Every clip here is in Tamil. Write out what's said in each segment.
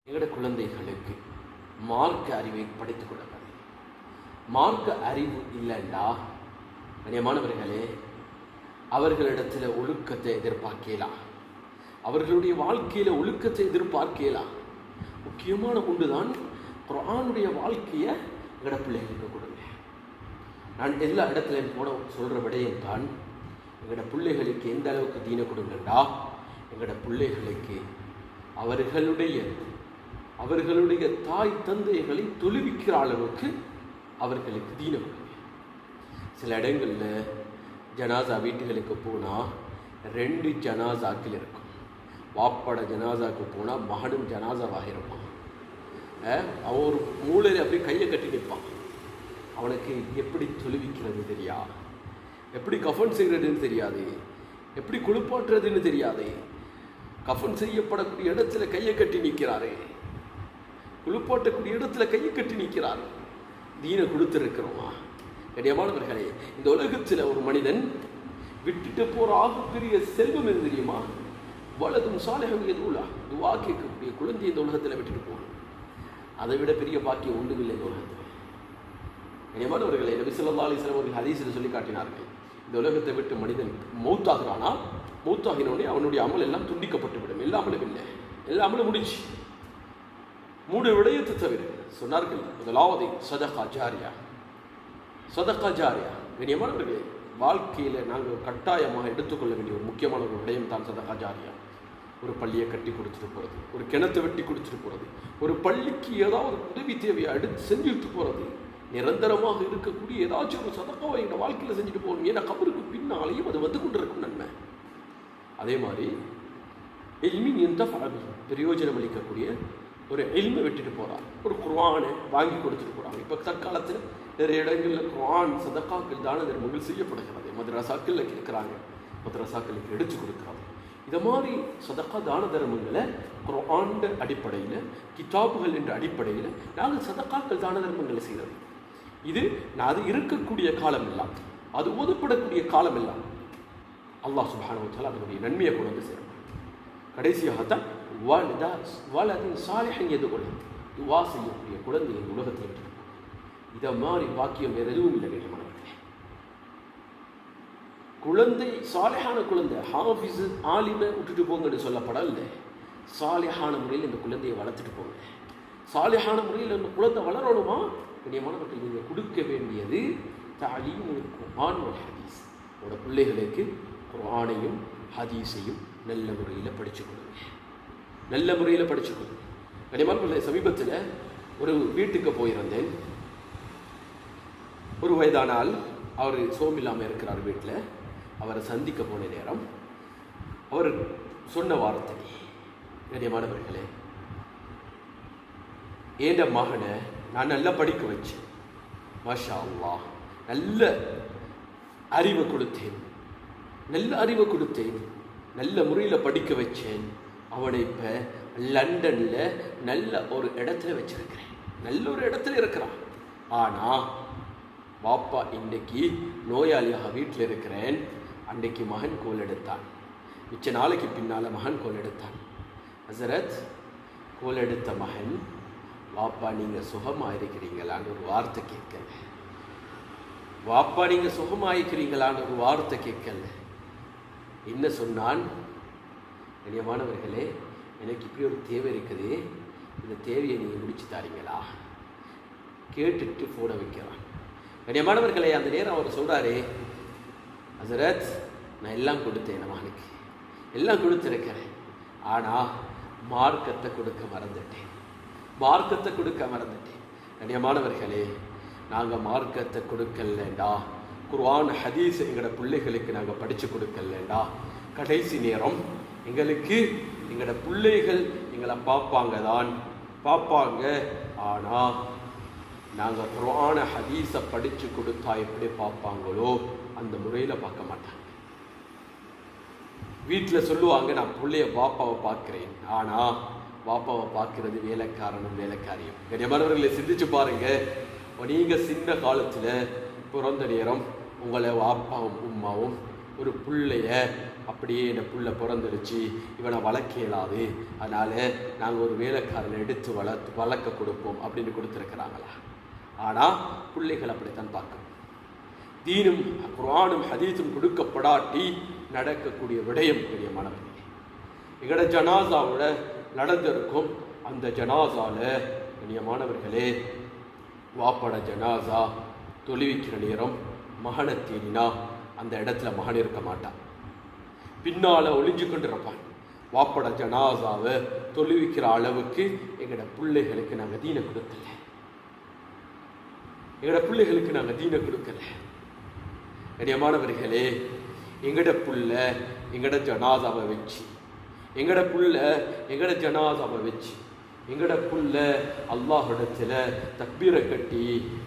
எங்களோட குழந்தைகளுக்கு மார்க்க அறிவை படித்துக் கொடுப்பது. மார்க்க அறிவு இல்லைண்டா கண்ணியமானவர்களே, அவர்களிடத்தில் ஒழுக்கத்தை எதிர்பார்க்கலாம், அவர்களுடைய வாழ்க்கையில் ஒழுக்கத்தை எதிர்பார்க்கலாம். முக்கியமான ஒன்றுதான் குர்ஆனுடைய வாழ்க்கையை எங்களோட பிள்ளைகளுக்கு கொடுங்க. நான் எல்லா இடத்துலையும் போன சொல்கிற விடயம் தான், எங்களோட பிள்ளைகளுக்கு எந்த அளவுக்கு தீன கொடுங்கண்டா, எங்களோட பிள்ளைகளுக்கு அவர்களுடைய தாய் தந்தைகளை தொழுவிக்கிற அளவுக்கு அவர்களுக்கு தீன கொடுங்க. சில இடங்களில் ஜனாசா வீட்டுகளுக்கு போனால் 2 ஜனாசாக்கள் இருக்கும். வாப்பட ஜனாசாவுக்கு போனால் மகனும் ஜனாசாவாக இருப்பான். அவன் ஒரு மூளையில் அப்படியே கையை கட்டி நிற்பான். அவனுக்கு எப்படி தொழுவிக்கிறது தெரியா, எப்படி கஃபன் செய்கிறதுன்னு தெரியாது, எப்படி குளிப்பாட்டுறதுன்னு தெரியாது. கஃபன் செய்யப்படக்கூடிய இடத்துல கையை கட்டி நிற்கிறாரு, குளிப்பாட்டக்கூடிய இடத்துல கையை கட்டி நிற்கிறாரு. தீனை கொடுத்துருக்கிறோமா? கண்ணியமானவர்களே, இந்த உலகத்தில் ஒரு மனிதன் விட்டுட்டு போகிற ஆகப்பெரிய செல்வம் எது தெரியுமா? வலதும் சாலிஹும் யதுலா, துஆ கேட்கக்கூடிய குழந்தை இந்த உலகத்தில் விட்டுட்டு போகணும். அதை விட பெரிய பாக்கியம் ஒன்றுமில்லை இந்த உலகத்தில். கண்ணியமானவர்களே, நபி ஸல்லல்லாஹு அலைஹி வஸல்லம் அவர்கள் ஹதீஸில் சொல்லி காட்டினார்கள், இந்த உலகத்தை விட்டு மனிதன் மௌத்தாகிறானா, மௌத்தாகினோடனே அவனுடைய அமல் எல்லாம் துண்டிக்கப்பட்டு விடும். எல்லா அமலும் இல்லை, எல்லா அமலும் முடிச்சு 3 விடயத்தை தவிர சொன்னார்கள். முதலாவது சதகா ஜாரியா. சதகா ஜாரியா கண்ணியமானவர்களே, வாழ்க்கையில் நாங்கள் கட்டாயமாக எடுத்துக்கொள்ள வேண்டிய ஒரு முக்கியமான ஒரு விடயம் தான் சதகா ஜாரியா. ஒரு பள்ளியை கட்டி கொடுத்துட்டு போகிறது, ஒரு கிணத்தை வெட்டி கொடுத்துட்டு போகிறது, ஒரு பள்ளிக்கு ஏதாவது உதவி தேவையை எடுத்து செஞ்சுட்டு போகிறது, நிரந்தரமாக இருக்கக்கூடிய ஏதாச்சும் ஒரு சதகாவை எங்கள் வாழ்க்கையில் செஞ்சுட்டு போகணும். ஏன்னா கபருக்கு பின்னாலேயும் அது வந்து கொண்டு இருக்கும் நன்மை. அதே மாதிரி இல்மின் எந்த பிரயோஜனம் அளிக்கக்கூடிய ஒரு இல்மை விட்டுட்டு போகிறார், ஒரு குர்ஆனை வாங்கி கொடுத்துட்டு போகிறாங்க. இப்போ தற்காலத்தில் நிறைய இடங்களில் குர்ஆன் சதகாக்கள் தான தர்மங்கள் செய்யப்படுகிறது. மதரசாக்களில் இருக்கிறாங்க, மதரசாக்களுக்கு எடுத்து கொடுக்குறாங்க. இதை மாதிரி சதகா தான தர்மங்களை குர்ஆன் அடிப்படையில், கிதாபுகள் என்ற அடிப்படையில் நாங்கள் சதகாக்கள் தான தர்மங்களை செய்கிறது. இது அது இருக்கக்கூடிய காலம் எல்லாம், அது ஓதப்படக்கூடிய காலம் எல்லாம் அல்லாஹ் சுப்ஹானஹு வ தஆலா அதனுடைய நன்மையை கொண்டு வந்து சேரும். கடைசியாகத்தான் வலதின் சாலிஹன் யதுலா, துஆ செய்யக்கூடிய குழந்தை இந்த உலகத்தில் இருக்கு. இதை மாதிரி பாக்கியம் வேறு எதுவும் இல்லை. கண்ணியமானவர்களே, குழந்தை சாலிஹான குழந்தை, ஹாஃபிஸ் ஆலிமை விட்டுட்டு போங்கன்னு சொல்லப்படல. சாலிஹான முறையில் இந்த குழந்தையை வளர்த்துட்டு போங்க. சாலிஹான முறையில் இந்த குழந்தை வளரணுமா? கண்ணியமானவர்கள், நீங்கள் கொடுக்க வேண்டியது தஅலீமுல் குர்ஆன் வல் ஹதீஸ். உங்களோட பிள்ளைகளுக்கு குர்ஆனையும் ஹதீஸையும் நல்ல முறையில் படிச்சுக்கொள்ளுங்க, நல்ல முறையில் படிச்சுக்கொள்ளுங்க. கண்ணியமானவர்களே, சமீபத்தில் ஒரு வீட்டுக்கு போயிருந்தேன். ஒரு வயதான ஆள், அவர் சோமில்லாமல் இருக்கிறார் வீட்டில். அவரை சந்திக்க போன நேரம் அவர் சொன்ன வார்த்தை, கண்ணியமானவர்களே, ஏண்ட மகனை நான் நல்லா படிக்க வச்சேன், மாஷா அல்லாஹ், நல்ல அறிவை கொடுத்தேன், நல்ல முறையில் படிக்க வச்சேன். அவனை இப்போ லண்டனில் நல்ல ஒரு இடத்துல வச்சிருக்கிறேன், நல்ல ஒரு இடத்துல இருக்கிறான். ஆனால் பாப்பா இன்றைக்கு நோயாளியாக வீட்டில் இருக்கிறேன். அன்றைக்கு மகன் கோல் எடுத்தான், மிச்ச நாளைக்கு பின்னால் மகன் கோல் எடுத்தான். ஹஸரத், கோல் எடுத்த மகன், வாப்பா நீங்கள் சுகமாக இருக்கிறீங்களான்னு ஒரு வார்த்தை கேட்கல. வாப்பா நீங்கள் சுகமாக இருக்கிறீங்களான்னு ஒரு வார்த்தை கேட்கல. என்ன சொன்னான்? கண்ணியமானவர்களே, எனக்கு இப்படி ஒரு தேவை இருக்குது, இந்த தேவையை நீங்கள் முடிச்சு தாரீங்களா கேட்டுட்டு ஃபோனை வைக்கிறான். கண்ணியமானவர்களே, அந்த நேரம் அவர் சொல்கிறாரு, ஹஸரத், நான் எல்லாம் கொடுத்தேன், என் மகனுக்கு எல்லாம் கொடுத்துருக்கிறேன், ஆனால் மார்க்கத்தை கொடுக்க மறந்துட்டேன். கண்ணியமானவர்களே, நாங்கள் மார்க்கத்தை கொடுக்கலண்டா, குர்ஆன் ஹதீஸ் எங்களோட பிள்ளைகளுக்கு நாங்கள் படித்து கொடுக்கலண்டா, கடைசி நேரம் எங்களோட பிள்ளைகள் எங்களை பார்ப்பாங்க. ஆனால் நாங்கள் குர்ஆன் ஹதீஸை படித்து கொடுத்தா எப்படி பார்ப்பாங்களோ அந்த முறையில் பார்க்க மாட்டாங்க. வீட்டில் சொல்லுவாங்க, நான் பிள்ளைய பாப்பாவை பார்க்குறேன், ஆனால் பாப்பாவை பார்க்கறது வேலைக்காரியும். கண்ணியமானவர்களை சிந்திச்சு பாருங்க. நீங்கள் சின்ன காலத்தில் பிறந்த நேரம் உங்களை வாப்பாவும் உம்மாவும் ஒரு பிள்ளைய அப்படியே என்னை புள்ள பிறந்துருச்சு, இவனை வளர்க்க இயலாது, அதனால் நாங்கள் ஒரு வேலைக்காரனை எடுத்து வளர்க்க கொடுப்போம் அப்படின்னு கொடுத்துருக்கிறாங்களா? ஆனால் பிள்ளைகள் அப்படித்தான் பார்க்கணும். தீனும் குர்ஆனும் ஹதீஸும் கொடுக்கப்படாட்டி நடக்கக்கூடிய விடயம் பெரிய மாணவர்களே. எங்களோட ஜனாசாவோட நடந்திருக்கும். அந்த ஜனாசாவில் கண்ணியமானவர்களே, வாப்பட ஜனாசா தொழுவிக்கிற நேரம் மகனை தேடினா அந்த இடத்துல மகன் இருக்க மாட்டான், பின்னால் ஒளிஞ்சு கொண்டு இருப்பான். வாப்பட ஜனாசாவை தொழுவிக்கிற அளவுக்கு எங்களோட பிள்ளைகளுக்கு நாங்கள் தீனை கொடுக்கல. எங்களோட பிள்ளைகளுக்கு நாங்கள் தீனை கொடுக்கல. கண்ணியமானவர்களே, எங்கட புள்ள எங்கட ஜனாசாவை வச்சு, எங்கட புள்ள எங்கட ஜனாசாவை வச்சு, எங்கட புள்ள அல்லாஹ்விடத்துல தக்பீரை கட்டி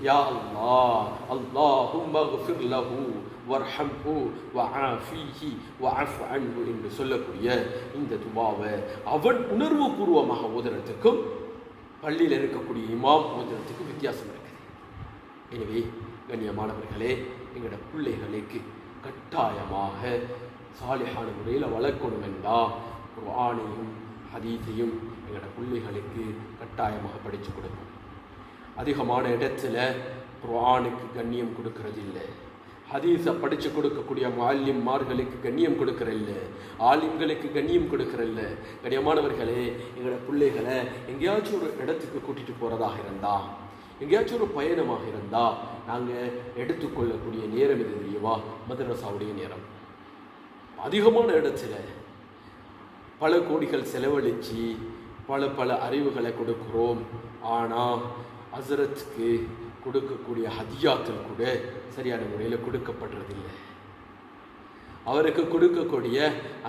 யா அல்லாஹ் அல்லாஹும்ம ஃபிர் லஹு வர்ஹம்ஹு வஆஃபிஹி வஅஃப் அன்ஹு என்று சொல்லக்கூடிய இந்த துஆவை அவன் உணர்வு பூர்வமாக ஓதுறதுக்கும் பள்ளியில் இருக்கக்கூடிய இமாம் ஓதுறதுக்கும் வித்தியாசம் இருக்குது. எனவே கண்ணியமானவர்களே, எங்களோட பிள்ளைகளுக்கு கட்டாயமாக சாலிஹான முறையில் வளர்க்கணும் என்றால் குர்ஆனையும் ஹதீஸையும் எங்களோட பிள்ளைகளுக்கு கட்டாயமாக படித்து கொடுக்கும். அதிகமான இடத்துல குர்ஆனுக்கு கண்ணியம் கொடுக்கறதில்லை, ஹதீஸை படித்து கொடுக்கக்கூடிய முஅல்லிம்மார்களுக்கு கண்ணியம் கொடுக்கறதில்ல, ஆலிம்களுக்கு கண்ணியம் கொடுக்கறதில்ல. கண்ணியமானவர்களே, எங்களோட பிள்ளைகளை எங்கேயாச்சும் ஒரு இடத்துக்கு கூட்டிகிட்டு போகிறதாக இருந்தால், எங்கேயாச்சும் ஒரு பயணமாக இருந்தால் நாங்கள் எடுத்துக்கொள்ளக்கூடிய நேரம் இது தெரியுமா? மதரசாவுடைய நேரம். அதிகமான இடத்துல பல கோடிகள் செலவழித்து பல அறிவுகளை கொடுக்குறோம். ஆனால் ஹஸ்ரத்துக்கு கொடுக்கக்கூடிய ஹதியாக்கள் கூட சரியான முறையில் கொடுக்கப்படுறதில்லை. அவருக்கு கொடுக்கக்கூடிய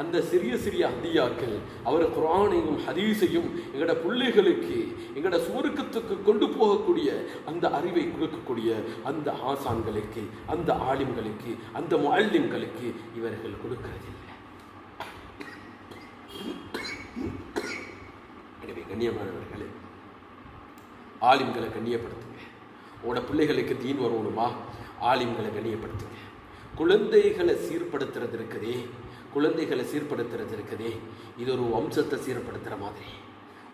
அந்த சிறிய சிறிய ஹதியாக்கள், அவர் குர்ஆனையும் ஹதீஸையும் எங்களோட பிள்ளைகளுக்கு எங்களோட சுவர்க்கத்துக்கு கொண்டு போகக்கூடிய அந்த அறிவை கொடுக்கக்கூடிய அந்த ஆசான்களுக்கு, அந்த ஆலிம்களுக்கு, அந்த முஅல்லிம்களுக்கு இவர்கள் கொடுக்கறதில்லை. எனவே கண்ணியமானவர்களே, ஆலிம்களை கண்ணியப்படுத்துங்க. உங்களோட பிள்ளைகளுக்கு தீன் வரணுமா? ஆலிம்களை கண்ணியப்படுத்துங்க. குழந்தைகளை சீர்படுத்துறது இருக்குதே, குழந்தைகளை சீர்படுத்துறது இருக்குதே, இது ஒரு வம்சத்தை சீர்படுத்துகிற மாதிரி,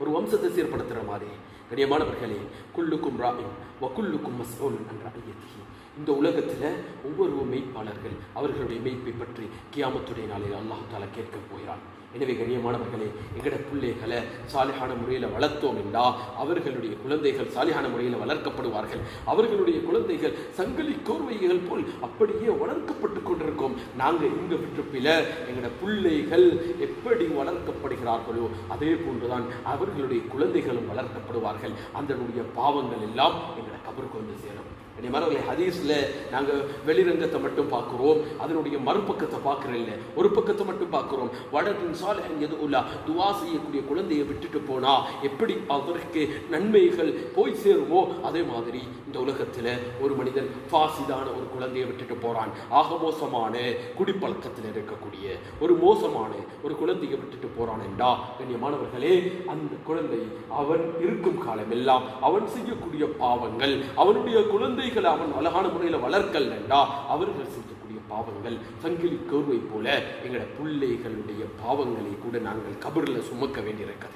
ஒரு வம்சத்தை சீர்படுத்துகிற மாதிரி. கண்ணியமானவர்களே, குல்லுக்கும் ராஇன் வ குல்லுக்கும் மஸ்ஊலுன் அன் ரஅய்யத்திஹி. இந்த உலகத்தில் ஒவ்வொரு மெய்ப்பாளர்கள் அவர்களுடைய மெய்ப்பை பற்றி கியாமத்துடைய நாளில் அல்லாஹ் தஆலா கேட்கப் போகிறான். எனவே கண்ணியமானவர்களே, எங்கட பிள்ளைகளை சாலிஹான முறையில் வளர்த்தோம் என்றால் அவர்களுடைய குழந்தைகள் சாலிஹான முறையில் வளர்க்கப்படுவார்கள். அவர்களுடைய குழந்தைகள் சங்கிலி கோர்வைகள் போல் அப்படியே வளர்க்கப்பட்டு கொண்டிருக்கும். நாங்கள் இந்த விட்டுப்பில் எங்கட பிள்ளைகள் எப்படி வளர்க்கப்படுகிறார்களோ அதே போன்றுதான் அவர்களுடைய குழந்தைகளும் வளர்க்கப்படுவார்கள். அதனுடைய பாவங்கள் எல்லாம் எங்கட கபருக்கு வந்து சேரும். மரவர்களை ஹதீஸில் நாங்கள் வெளிரங்கத்தை மட்டும் பார்க்குறோம், அதனுடைய மறுபக்கத்தை பார்க்குறதில்ல. ஒரு பக்கத்தை மட்டும் பார்க்குறோம். வடத்தின் சாலிஹன் யதுஉல்லா, துவா செய்யக்கூடிய குழந்தையை விட்டுட்டு போனால் எப்படி அவருக்கு நன்மைகள் போய் சேருமோ அதே மாதிரி இந்த உலகத்தில் ஒரு மனிதன் ஃபாசிதான ஒரு குழந்தையை விட்டுட்டு போகிறான், ஆக மோசமான குடிப்பழக்கத்தில் இருக்கக்கூடிய ஒரு மோசமான ஒரு குழந்தையை விட்டுட்டு போகிறான் என்றா கண்ணியமானவர்களே, அந்த குழந்தை அவன் இருக்கும் காலம் எல்லாம் அவன் செய்யக்கூடிய பாவங்கள், அவனுடைய குழந்தை அவன் அழகான முறையில் வளர்க்கல் என்றா அவர்கள் செய்யக்கூடிய பாவங்கள் சங்கிலி கோர்வை போல எங்களோட பிள்ளைகளுடைய பாவங்களை கூட நாங்கள் கபரில் சுமக்க வேண்டியிருக்கிறது.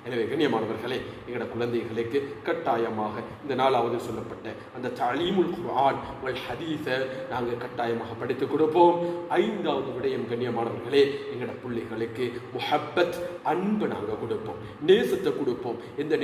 எனவே கண்ணியமானவர்களே, எங்களோட குழந்தைகளுக்கு கட்டாயமாக இந்த 4வது சொல்லப்பட்ட அந்த தலீமுல் குர்ஆன் வல் ஹதீஸை நாங்கள் கட்டாயமாக படித்துக் கொடுப்போம். 5வது விடயம் கண்ணியமானவர்களே, எங்களோட பிள்ளைகளுக்கு முஹப்பத், அன்பு நாங்கள் கொடுப்போம், நேசத்தை கொடுப்போம். எந்த